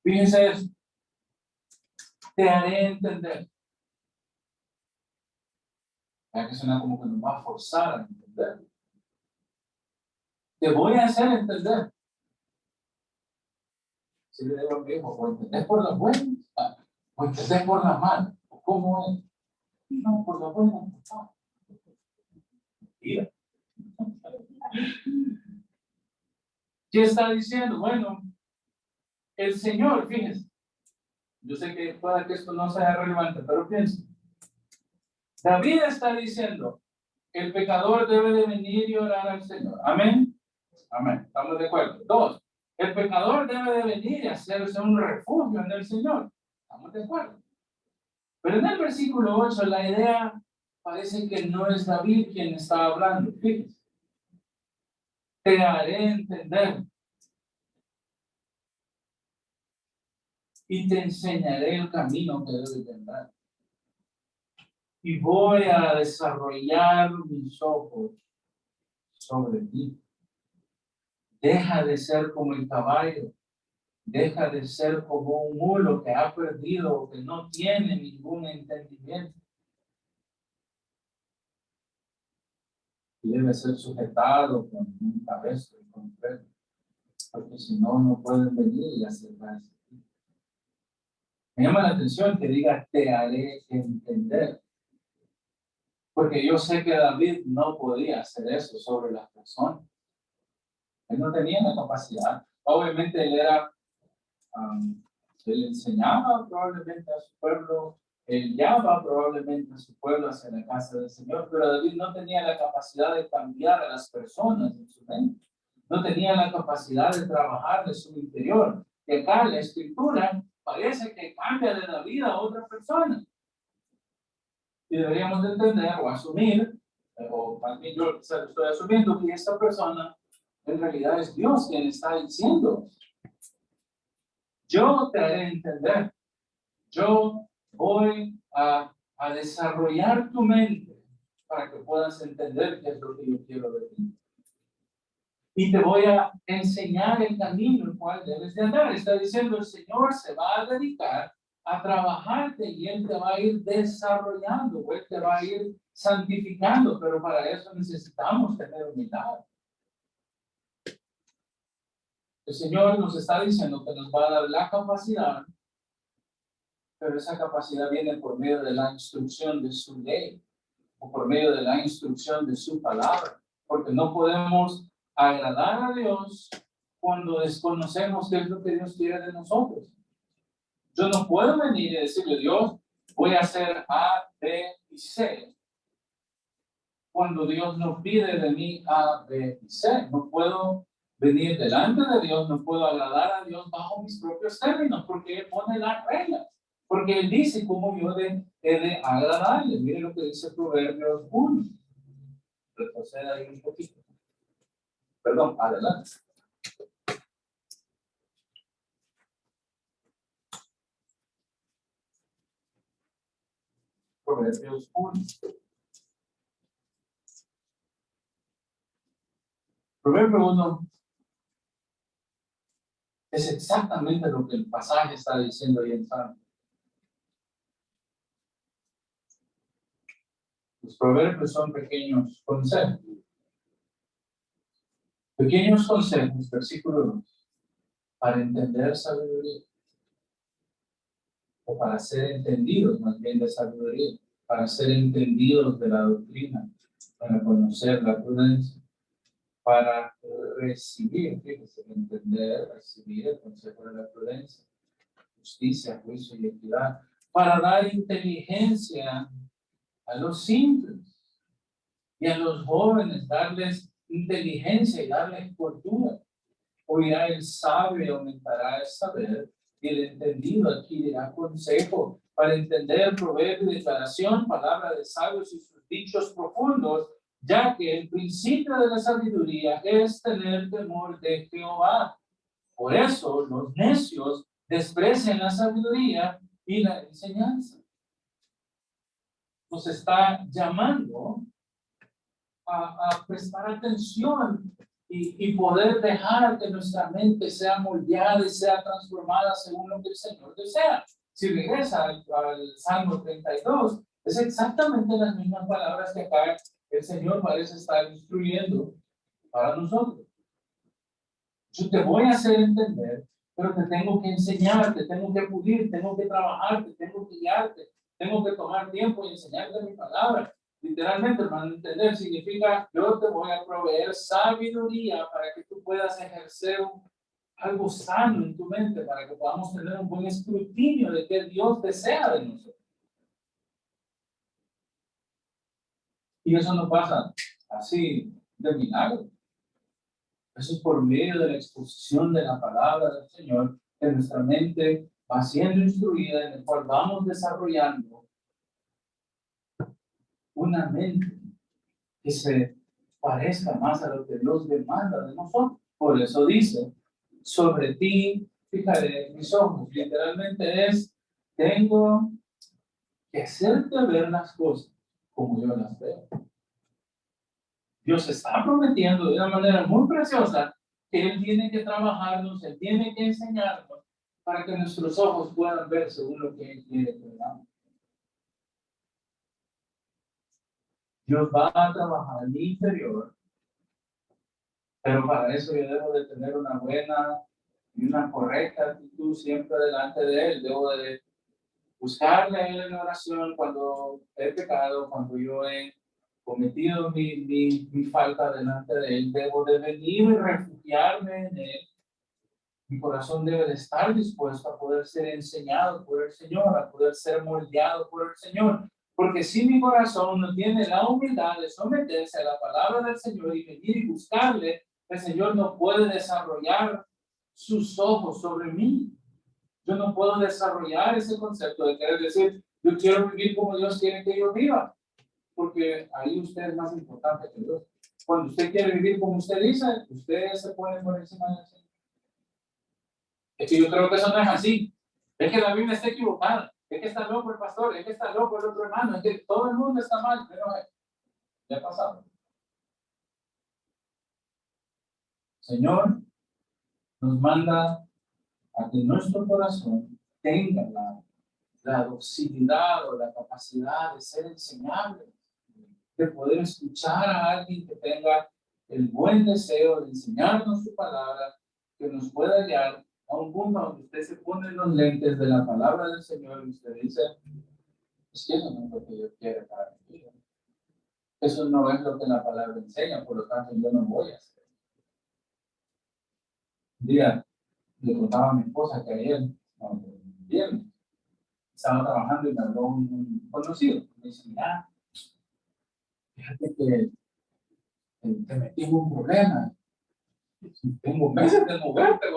Fíjense eso. Te haré entender. Ya que suena como que nos va a forzar a entender. Te voy a hacer entender. Si le digo a mi hijo, o entendés por las buenas, o entendés por las malas, o cómo es. No, por las buenas. No. Mira. ¿Qué está diciendo? Bueno, el Señor, fíjense. Yo sé que pueda que esto no sea relevante, pero piensen. David está diciendo, el pecador debe de venir y orar al Señor. Amén. Amén. ¿Estamos de acuerdo? 2. El pecador debe de venir y hacerse un refugio en el Señor. ¿Estamos de acuerdo? Pero en el versículo 8 la idea parece que no es David quien está hablando. Fíjense. Te haré entender y te enseñaré el camino que debes de andar. Y voy a desarrollar mis ojos sobre ti. Deja de ser como el caballo. Deja de ser como un mulo que ha perdido o que no tiene ningún entendimiento. Y debe ser sujetado con un cabestro y con freno. Porque si no, no pueden venir y hacer más. Me llama la atención que diga, te haré entender. Porque yo sé que David no podía hacer eso sobre las personas. Él no tenía la capacidad. Obviamente él enseñaba probablemente a su pueblo, él guiaba probablemente a su pueblo hacia la casa del Señor, pero David no tenía la capacidad de cambiar a las personas en su mente. No tenía la capacidad de trabajar de su interior. Que acá la escritura parece que cambia de David a otra persona. Y deberíamos de entender o asumir, o más bien yo estoy asumiendo que esta persona en realidad es Dios quien está diciendo: yo te haré entender, yo voy a desarrollar tu mente para que puedas entender qué es lo que yo quiero de ti. Y te voy a enseñar el camino el cual debes de andar. Está diciendo, el Señor se va a dedicar a trabajarte y Él te va a ir desarrollando, o Él te va a ir santificando, pero para eso necesitamos tener humildad. El Señor nos está diciendo que nos va a dar la capacidad, pero esa capacidad viene por medio de la instrucción de su ley, o por medio de la instrucción de su palabra, porque no podemos agradar a Dios cuando desconocemos qué es lo que Dios quiere de nosotros. Yo no puedo venir y decirle, Dios, voy a hacer A, B y C, cuando Dios no pide de mí A, B y C. No puedo venir delante de Dios, no puedo agradar a Dios bajo mis propios términos, porque Él pone las reglas, porque Él dice cómo yo he de agradarle. Mire lo que dice Proverbios 1. Retroceda ahí un poquito. Perdón, adelante. Proverbios 1. Proverbio 1 es exactamente lo que el pasaje está diciendo ahí en Salmo. Los proverbios son pequeños consejos. Pequeños consejos, versículo 2, para entender sabiduría, o para ser entendidos más bien de sabiduría, para ser entendidos de la doctrina, para conocer la prudencia, para recibir, fíjese, entender, recibir el consejo de la prudencia, justicia, juicio y equidad, para dar inteligencia a los simples y a los jóvenes, darles inteligencia y darles cultura. Oirá el sabio y aumentará el saber, y el entendido adquirirá consejo. Para entender proverbio y declaración, palabra de sabios y sus dichos profundos, ya que el principio de la sabiduría es tener temor de Jehová. Por eso los necios desprecian la sabiduría y la enseñanza. nos está llamando a prestar atención y poder dejar que nuestra mente sea moldeada y sea transformada según lo que el Señor desea. Si regresa al Salmo 32, es exactamente las mismas palabras que acá el Señor parece estar instruyendo para nosotros. Yo te voy a hacer entender, pero te tengo que enseñar, te tengo que pulir, tengo que trabajar, te tengo que guiarte, tengo que tomar tiempo y enseñarte mi palabra. Literalmente, hermano, entender significa yo te voy a proveer sabiduría para que tú puedas ejercer algo sano en tu mente, para que podamos tener un buen escrutinio de qué Dios desea de nosotros. Y eso no pasa así de milagro. Eso es por medio de la exposición de la palabra del Señor, que nuestra mente va siendo instruida, en el cual vamos desarrollando una mente que se parezca más a lo que Dios demanda de nosotros. Por eso dice, sobre ti fijaré mis ojos. Literalmente es, tengo que hacerte ver las cosas como yo las veo. Dios está prometiendo de una manera muy preciosa que Él tiene que trabajarnos, Él tiene que enseñarnos para que nuestros ojos puedan ver según lo que Él quiere que veamos. Dios va a trabajar en mi interior, pero para eso yo debo de tener una buena y una correcta actitud siempre delante de Él. Debo de buscarle a Él en oración cuando he pecado, cuando yo he cometido mi falta delante de Él. Debo de venir y refugiarme en Él. Mi corazón debe de estar dispuesto a poder ser enseñado por el Señor, a poder ser moldeado por el Señor. Porque si mi corazón no tiene la humildad de someterse a la palabra del Señor y venir y buscarle, el Señor no puede desarrollar sus ojos sobre mí. Yo no puedo desarrollar ese concepto de querer decir, yo quiero vivir como Dios quiere que yo viva. Porque ahí usted es más importante que Dios. Cuando usted quiere vivir como usted dice, usted se pone por encima del Señor. Es que yo creo que eso no es así. Es que la Biblia está equivocada. Es que está loco el pastor. Es que está loco el otro hermano. Es que todo el mundo está mal. Pero ya ha pasado. Señor nos manda a que nuestro corazón tenga la docilidad o la capacidad de ser enseñable, de poder escuchar a alguien que tenga el buen deseo de enseñarnos su palabra, que nos pueda guiar a un punto donde usted se pone los lentes de la palabra del Señor y usted dice, es que eso no es lo que yo quiero para mi vida. Eso no es lo que la palabra enseña, por lo tanto yo no voy a hacer. Un día le contaba a mi esposa que ayer, no, viernes, estaba trabajando y me habló un conocido. Me dice, mira, fíjate que te metí en un problema. Tengo meses de moverte,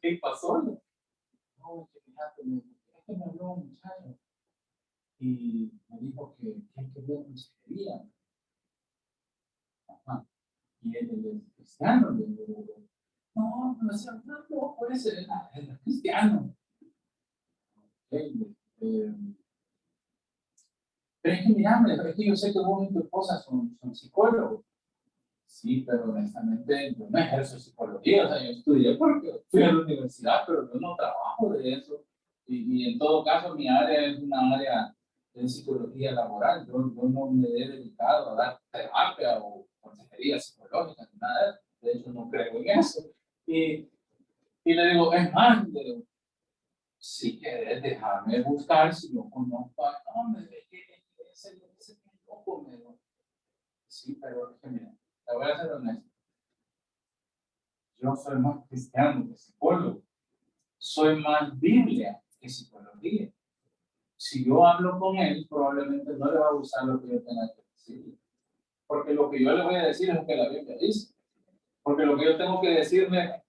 ¿qué pasó? No, que fíjate, es que me habló un muchacho y me dijo que quería consejería. Ajá. Y él es cristiano. Le digo, no, no, puede ser, él es cristiano. Okay, pero es que mira, es que yo sé que vos y tu esposa son psicólogos. Sí, pero honestamente yo no ejerzo psicología, o sea, yo estudié porque fui a la universidad, pero yo no trabajo de eso. Y en todo caso, mi área es una área de psicología laboral. Yo no me he dedicado a dar terapia o consejería psicológica, ni nada de eso. De hecho, no creo en eso. Y, y le digo, es más, le digo, si quieres dejarme buscar, si no conozco a hombre, ese loco, me digo. Sí, pero es que mira, la voy a ser honesto. Yo soy más cristiano que psicólogo. Soy más Biblia que psicología. Si yo hablo con él, probablemente no le va a gustar lo que yo tenga que decir. Porque lo que yo le voy a decir es lo que la Biblia dice. Porque lo que yo tengo que decirle,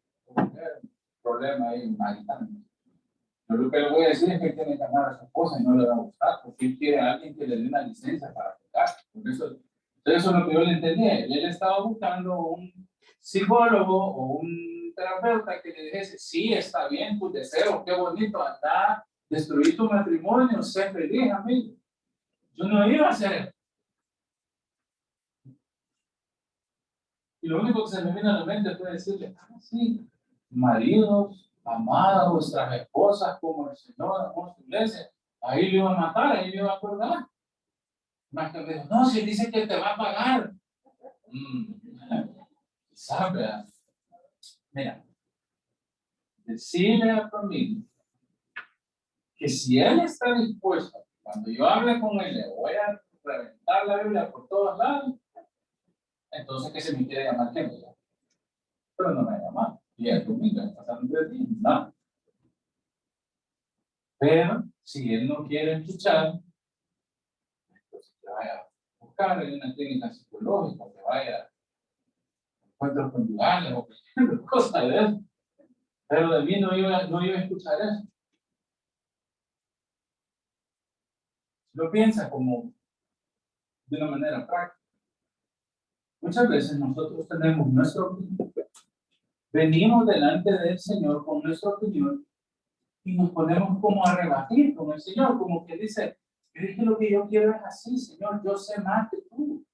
problema ahí, maritando. Yo lo que le voy a decir es que él tiene que amar a su esposa y no le va a gustar, porque él quiere a alguien que le dé una licencia para pecar. Eso es lo que yo le entendí. Él estaba buscando un psicólogo o un terapeuta que le dijese, sí, está bien tu deseo, qué bonito, anda, destruir tu matrimonio, sé feliz, amigo. yo no iba a hacer. Y lo único que se me vino a la mente fue decirle, sí, maridos, amadas, vuestras esposas, como el Señor amó su iglesia, ahí le iba a matar, ahí le iba a acordar. Más que me dijo, no, si dice que te va a pagar. ¿Sabe? Mira, decirle a tu amigo que si él está dispuesto, cuando yo hable con él, le voy a reventar la Biblia por todos lados, entonces que se me quiere llamar que me llame. Pero no me ha llamado. Y el domingo está pasando 3 días, ¿no? Pero si él no quiere escuchar, entonces que vaya a buscar en una clínica psicológica, que vaya a encuentros conyugales o cualquier cosa de eso. Pero de mí no iba a escuchar eso. Lo piensa como de una manera práctica. Muchas veces nosotros tenemos nuestra opinión. Venimos delante del Señor con nuestra opinión y nos ponemos como a rebatir con el Señor, como que dice, es que lo que yo quiero es así, Señor, yo sé más que tú.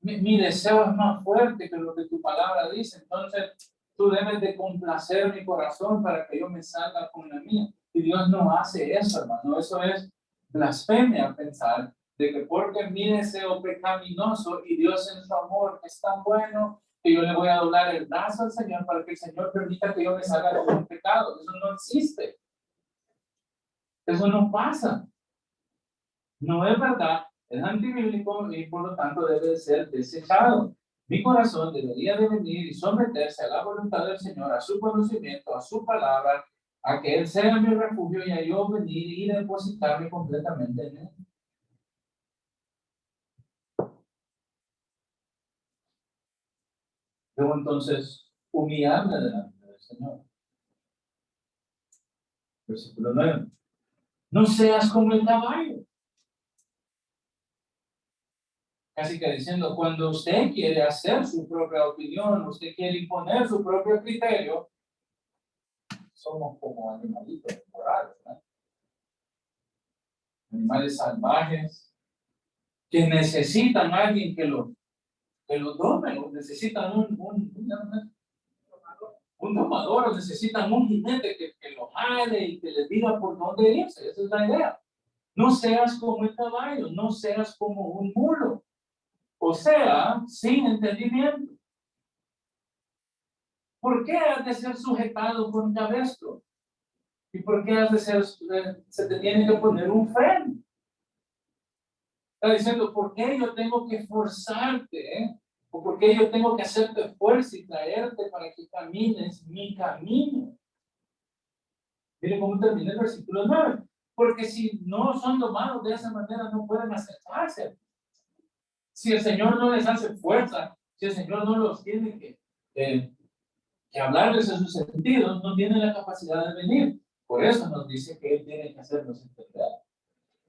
Mi deseo es más fuerte que lo que tu palabra dice, entonces tú debes de complacer mi corazón para que yo me salga con la mía. Y Dios no hace eso, hermano, eso es blasfemia pensar de que porque mi deseo pecaminoso y Dios en su amor es tan bueno que yo le voy a doblar el brazo al Señor para que el Señor permita que yo me salga con un pecado. Eso no existe. Eso no pasa. No es verdad, es antibíblico y por lo tanto debe de ser desechado. Mi corazón debería de venir y someterse a la voluntad del Señor, a su conocimiento, a su palabra, a que Él sea mi refugio y a yo venir y depositarme completamente en Él. Debo entonces humillarme delante del Señor. Versículo 9. No seas como el caballo. Casi que diciendo, cuando usted quiere hacer su propia opinión, usted quiere imponer su propio criterio, somos como animalitos morales, ¿no? Animales salvajes que necesitan a alguien que los dome, o necesitan un domador, o necesitan un jinete que los jale y que les diga por dónde irse. Esa es la idea. No seas como el caballo, no seas como un mulo, o sea, sin entendimiento. ¿Por qué has de ser sujetado con cabestro? ¿Y por qué has de ser, se te tiene que poner un freno? Está diciendo, ¿por qué yo tengo que forzarte? ¿O por qué yo tengo que hacerte fuerza y traerte para que camines mi camino? Miren cómo termina el versículo 9. Porque si no son domados de esa manera, no pueden acercarse. Si el Señor no les hace fuerza, si el Señor no los tiene que hablarles en sus sentidos, no tienen la capacidad de venir. Por eso nos dice que Él tiene que hacernos entender.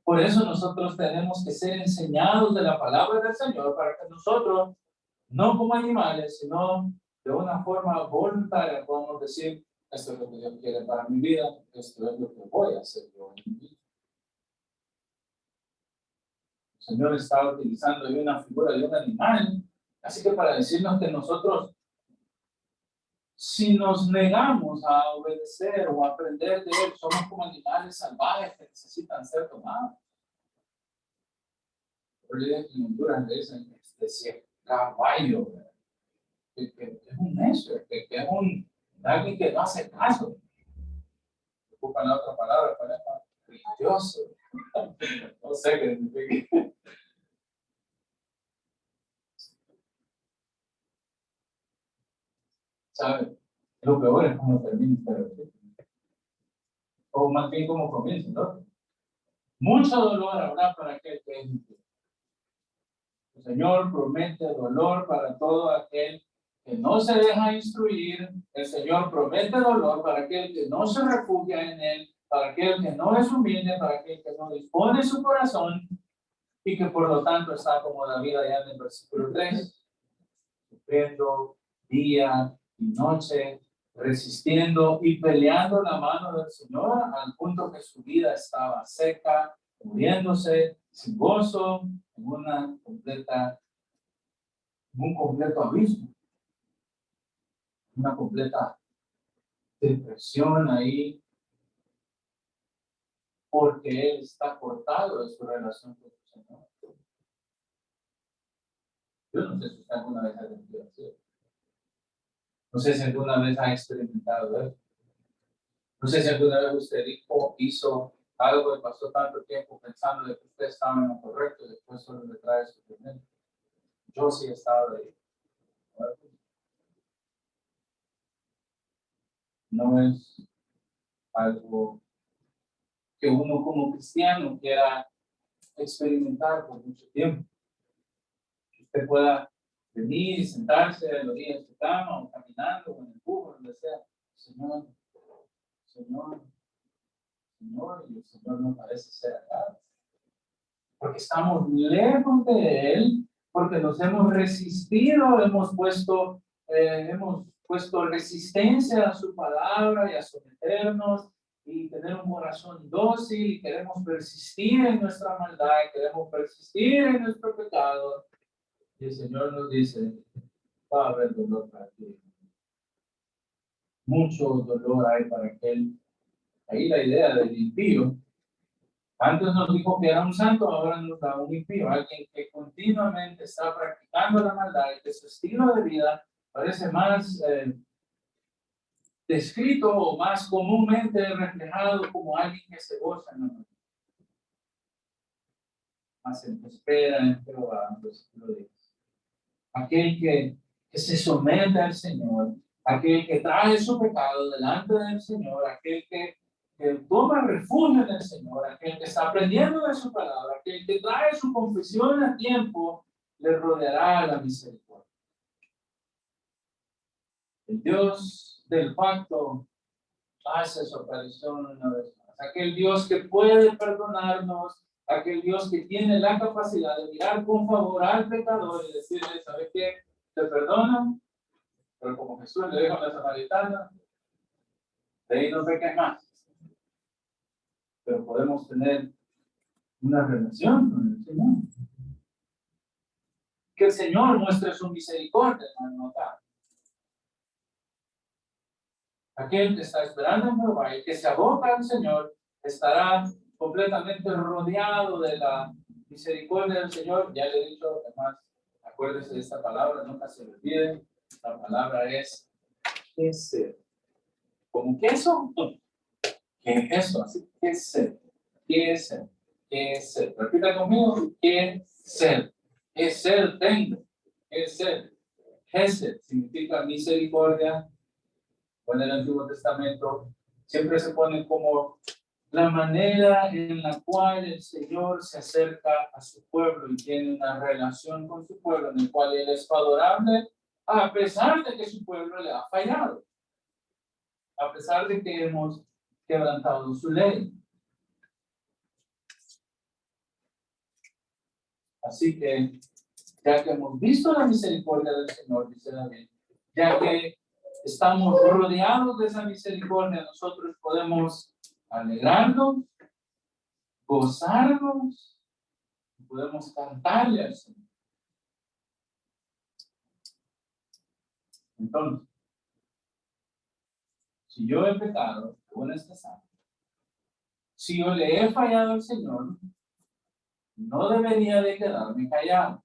Por eso nosotros tenemos que ser enseñados de la palabra del Señor para que nosotros, no como animales, sino de una forma voluntaria, podamos decir, esto es lo que Dios quiere para mi vida, esto es lo que voy a hacer yo en mi vida. El Señor está utilizando ahí una figura de un animal, así que para decirnos que nosotros, si nos negamos a obedecer o a aprender de Él, somos como animales salvajes que necesitan ser tomados. En Honduras le dicen que es caballo, que es un necio, que es alguien que no hace caso. Ocupan la otra palabra para eso, religioso. No sé qué significa. ¿Sabe? Lo peor es cómo termina este versículo. O más bien cómo comienza, ¿no? Mucho dolor habrá para aquel que es infiel. El Señor promete dolor para todo aquel que no se deja instruir. El Señor promete dolor para aquel que no se refugia en Él, para aquel que no es humilde, para aquel que no dispone su corazón y que por lo tanto está como David allá en el versículo 3, sufriendo día y noche resistiendo y peleando la mano del Señor al punto que su vida estaba seca, muriéndose, sin gozo, en un completo abismo, una completa depresión ahí, porque él está cortado de su relación con el Señor. Yo no sé si usted alguna vez ha sentido así. No sé si alguna vez ha experimentado eso. No sé si alguna vez usted hizo algo y pasó tanto tiempo pensando de que usted estaba en lo correcto y después solo le trae sufrimiento. Yo sí he estado ahí. No es algo que uno como cristiano quiera experimentar por mucho tiempo. Que usted pueda venir y sentarse a la orilla de su cama o caminando o en el bus, donde sea. Señor, Señor, Señor, y el Señor no parece ser acá. Porque estamos lejos de Él, porque nos hemos resistido, hemos puesto resistencia a su palabra y a someternos y tener un corazón dócil y queremos persistir en nuestra maldad, queremos persistir en nuestro pecado. Y el Señor nos dice, va a haber dolor para ti. Mucho dolor hay para aquel. Ahí la idea del impío. Antes nos dijo que era un santo, ahora nos da un impío, alguien que continuamente está practicando la maldad y que su estilo de vida parece más descrito o más comúnmente reflejado como alguien que se goza en la maldad. Más en espera en Jehová, versículo 10. Aquel que se somete al Señor, aquel que trae su pecado delante del Señor, aquel que toma refugio en el Señor, aquel que está aprendiendo de su palabra, aquel que trae su confesión a tiempo, le rodeará la misericordia. El Dios del pacto hace su aparición una vez más. Aquel Dios que puede perdonarnos, aquel Dios que tiene la capacidad de mirar con favor al pecador y decirle, ¿sabe qué? Te perdono, pero como Jesús le dijo a la samaritana, de ahí no peques más. Pero podemos tener una relación con el Señor. Que el Señor muestre su misericordia, hermano. Aquel que está esperando en Jehová y que se aboca al Señor estará completamente rodeado de la misericordia del Señor. Ya le he dicho, además, acuérdese de esta palabra, nunca se le olvide. La palabra es ser. ¿Cómo queso? ¿Qué es eso? Así, ¿qué ser? ¿Qué es ser? ¿Qué es ser? Repita conmigo, ¿qué ser? ¿Qué ser tengo? ¿Qué ser? Gesed significa misericordia. En el Antiguo Testamento siempre se pone como la manera en la cual el Señor se acerca a su pueblo y tiene una relación con su pueblo en el cual Él es favorable a pesar de que su pueblo le ha fallado, a pesar de que hemos quebrantado su ley. Así que, ya que hemos visto la misericordia del Señor, dice David, ya que estamos rodeados de esa misericordia, nosotros podemos alegrarnos, gozarnos, podemos cantarle al Señor. Entonces, si yo he pecado, según este salmo, si yo le he fallado al Señor, no debería de quedarme callado.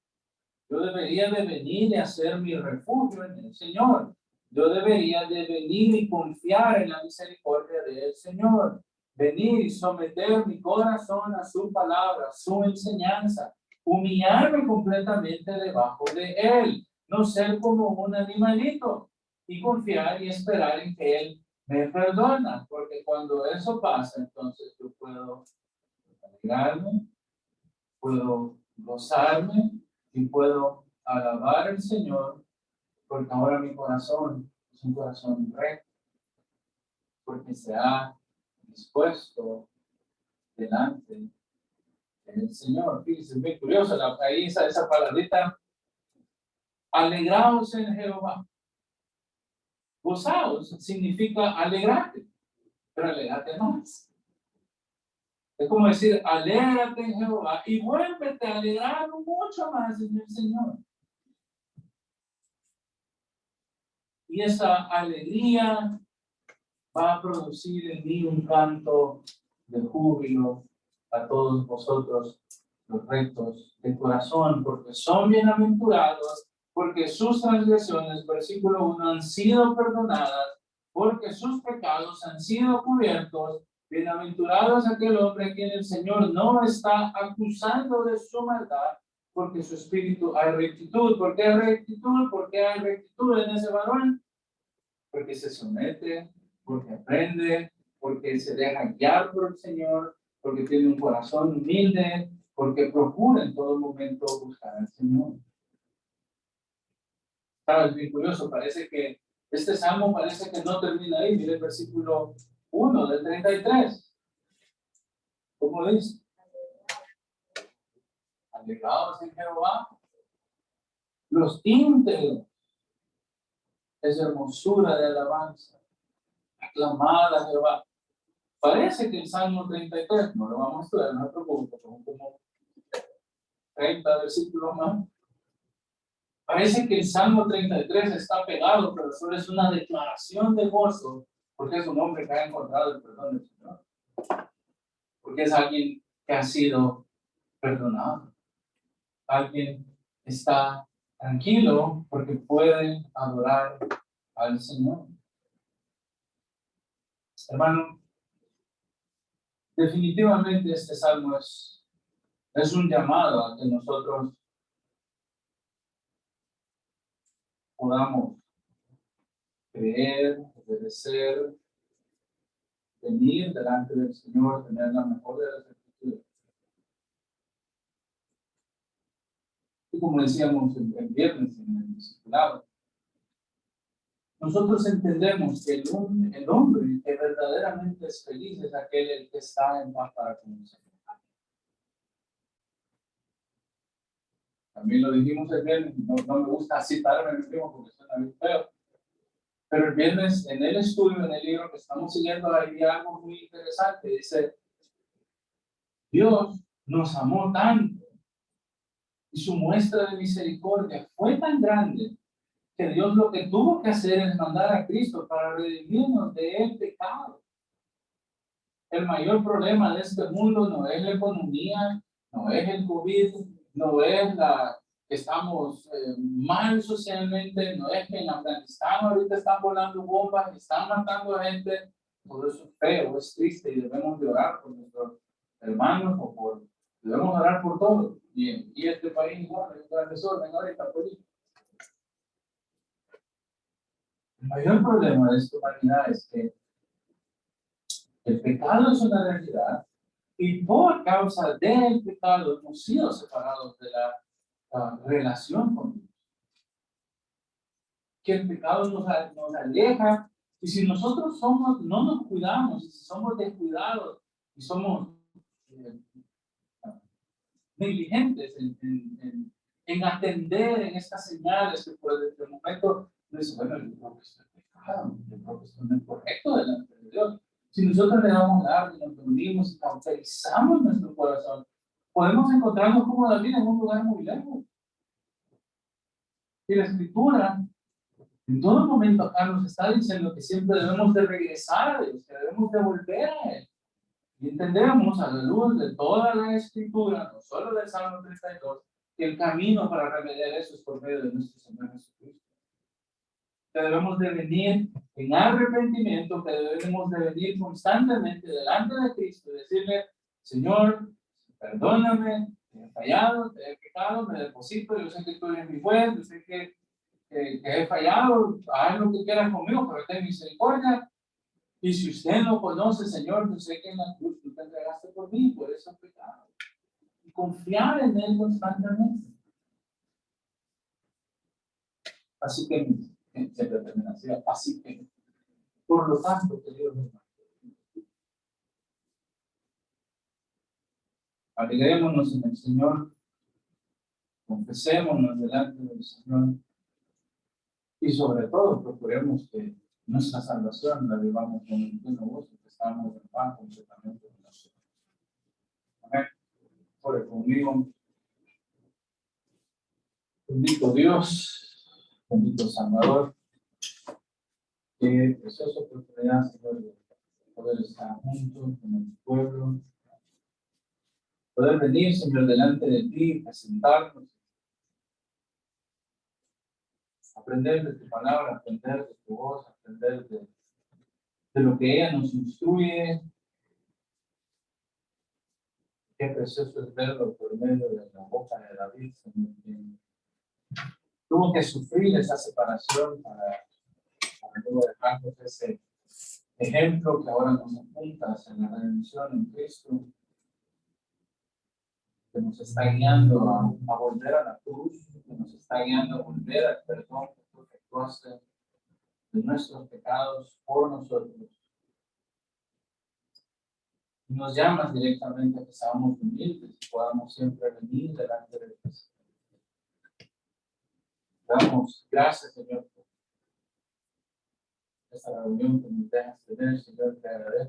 Yo debería de venir y hacer mi refugio en el Señor. Yo debería de venir y confiar en la misericordia del Señor. Venir y someter mi corazón a su palabra, a su enseñanza. Humillarme completamente debajo de Él. No ser como un animalito. Y confiar y esperar en que Él me perdona. Porque cuando eso pasa, entonces yo puedo alegrarme, puedo gozarme y puedo alabar al Señor, porque ahora mi corazón es un corazón recto, porque se ha dispuesto delante del Señor. Fíjense, es muy curioso, ahí esa palabrita, alegraos en Jehová, gozaos significa alegrarte, pero alegrate más. Es como decir, alégrate en Jehová y vuélvete a alegrar mucho más en el Señor. Y esa alegría va a producir en mí un canto de júbilo a todos vosotros, los rectos de corazón, porque son bienaventurados, porque sus transgresiones, versículo 1, han sido perdonadas, porque sus pecados han sido cubiertos. Bienaventurados aquel hombre a quien el Señor no está acusando de su maldad, porque su espíritu hay rectitud. ¿Por qué hay rectitud? ¿Por qué hay rectitud en ese varón? Porque se somete, porque aprende, porque se deja guiar por el Señor, porque tiene un corazón humilde, porque procura en todo momento buscar al Señor. Claro, es bien curioso, parece que este salmo parece que no termina ahí. Mire el versículo 1 del 33. ¿Cómo dice? Alegraos en Jehová. Los íntegros es hermosura de alabanza. Aclamad a Jehová. Parece que el Salmo 33, no lo vamos a estudiar, no se preocupe, son como 30 versículos más. Parece que el Salmo 33 está pegado, pero solo es una declaración de gozo, porque es un hombre que ha encontrado el perdón del Señor. Porque es alguien que ha sido perdonado. Alguien que está tranquilo porque puede adorar al Señor. Hermano, definitivamente este salmo es un llamado a que nosotros podamos creer, obedecer, venir delante del Señor, tener la mejor de las actitudes. Y como decíamos el viernes en el discipulado, nosotros entendemos que el hombre que verdaderamente es feliz es aquel el que está en paz para con el Señor. También lo dijimos el viernes, no me gusta citarme a mí mismo porque suena bien feo. Pero el viernes en el estudio, en el libro que estamos siguiendo, hay algo muy interesante. Dice, Dios nos amó tanto y su muestra de misericordia fue tan grande que Dios lo que tuvo que hacer es mandar a Cristo para redimirnos del pecado. El mayor problema de este mundo no es la economía, no es el COVID, no es que estamos mal socialmente, no es que en Afganistán ahorita están volando bombas, están matando a gente. Todo eso es feo, es triste y debemos de orar por nuestros hermanos debemos orar por todo. Y este país igual, hay un gran desorden ahorita por ahí. El mayor problema de esta humanidad es que el pecado es una realidad y por causa del pecado hemos sido separados de la relación con Dios. Que el pecado nos aleja y si nosotros no nos cuidamos, y si somos descuidados y somos negligentes en atender en estas señales que por el momento no es bueno, yo creo que esto es pecado, yo creo que esto no es correcto delante de Dios. Si nosotros le damos largo y nos reunimos y cauterizamos nuestro corazón, podemos encontrarnos como David en un lugar muy lejos. Y la Escritura, en todo momento acá nos está diciendo que siempre debemos de regresar a Dios, que debemos de volver a Él. Y entendemos a la luz de toda la Escritura, no solo del Salmo 32, que el camino para remediar eso es por medio de nuestro Señor Jesucristo. Que debemos de venir en arrepentimiento, que debemos de venir constantemente delante de Cristo y decirle, Señor, perdóname, te he fallado, te he pecado, me deposito, yo sé que tú eres mi juez, yo sé que he fallado, haz lo que quieras conmigo, pero ten misericordia. Y si usted no conoce, Señor, yo sé que en la cruz tú te entregaste por mí, por ese pecado. Y confiar en Él constantemente. Así que, siempre termina así, así que, por lo tanto, queridos hermanos, alegrémonos en el Señor, confesémonos delante del Señor y sobre todo procuremos que Nuestra salvación la llevamos con el pleno gozo, que estamos en paz completamente con nosotros. Amén. Ore conmigo. Bendito Dios, bendito Salvador. Qué preciosa oportunidad, Señor, de poder estar juntos con el pueblo. Poder venir, Señor, delante de ti, presentarnos, aprender de tu palabra, aprender de tu voz, aprender de lo que ella nos instruye. Qué precioso es verlo por medio de la boca de David, Señor, quien tuvo que sufrir esa separación para luego dejarnos ese ejemplo que ahora nos apunta hacia la redención en Cristo, que nos está guiando a volver a la cruz, que nos está guiando a volver al perdón que tú efectuaste de nuestros pecados por nosotros. Y nos llamas directamente a que seamos humildes y podamos siempre venir delante de Dios. Damos gracias, Señor, por esta reunión que nos dejas tener, Señor, te agradezco